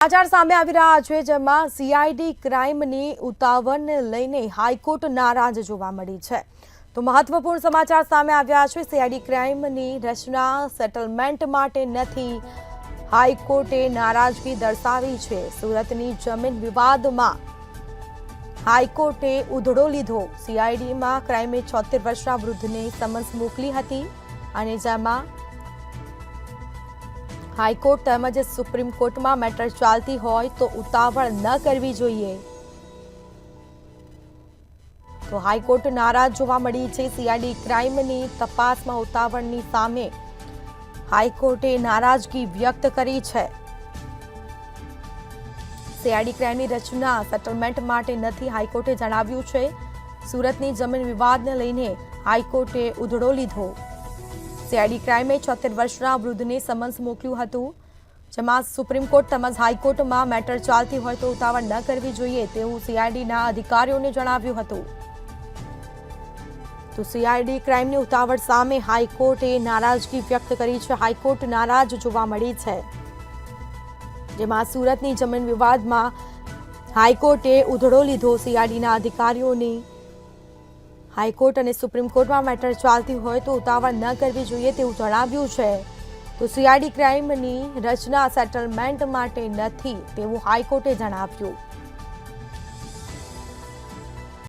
સમાચાર સામે આવી રહ્યા છે, જેમાં સીઆઈડી ક્રાઇમની ઉતાવળને લઈને હાઈકોર્ટ નારાજ જોવા મળી છે. તો મહત્વપૂર્ણ સમાચાર સામે આવ્યા છે. સીઆઈડી ક્રાઇમની રચના સેટલમેન્ટ માટે નથી, હાઈકોર્ટે નારાજગી દર્શાવી છે. સુરતની જમીન વિવાદમાં હાઈકોર્ટે ઉધડો લીધો. સીઆઈડીમાં ક્રાઇમે 76 વર્ષના વૃદ્ધને સમન્સ મોકલી હતી અને જેમાં હાઈકોર્ટ તેમજ સુપ્રીમ કોર્ટમાં મેટર ચાલતી હોય તો ઉતાવળ ન કરવી જોઈએ. તો હાઈકોર્ટ નારાજ જોવા મળી છે. સીઆઈડી ક્રાઇમની તપાસમાં ઉતાવળની સામે હાઈકોર્ટે નારાજગી વ્યક્ત કરી છે. સીઆઈડી ક્રાઇમની રચના સેટલમેન્ટ માટે નથી, હાઈકોર્ટે જણાવ્યું છે. સુરતની જમીન વિવાદને લઈને હાઈકોર્ટે ઉધડો લીધો. સીઆઈડી ક્રાઇમે 76 વર્ષના વૃદ્ધને સમન્સ મોકલ્યું હતું, જેમાં સુપ્રીમ કોર્ટ તેમજ હાઈકોર્ટમાં મેટર ચાલતી હોય તો ઉતાવળ ન કરવી જોઈએ તેવું સીઆઈડીના અધિકારીઓને જણાવ્યું હતું. તો સીઆઈડી ક્રાઇમની ઉતાવળ સામે હાઈકોર્ટે નારાજગી વ્યક્ત કરી છે. હાઈકોર્ટ નારાજ જોવા મળી છે, જેમાં સુરતની જમીન વિવાદમાં હાઈકોર્ટે ઉધડો લીધો. સીઆઈડીના અધિકારીઓની હાઈકોર્ટ અને સુપ્રીમ કોર્ટમાં મેટર ચાલતી હોય તો ઉતાવળ ન કરવી જોઈએ તેવું જણાવ્યું છે. તો સીઆઈડી ક્રાઇમની રચના સેટલમેન્ટ માટે નથી તેવું હાઈકોર્ટે જણાવ્યું.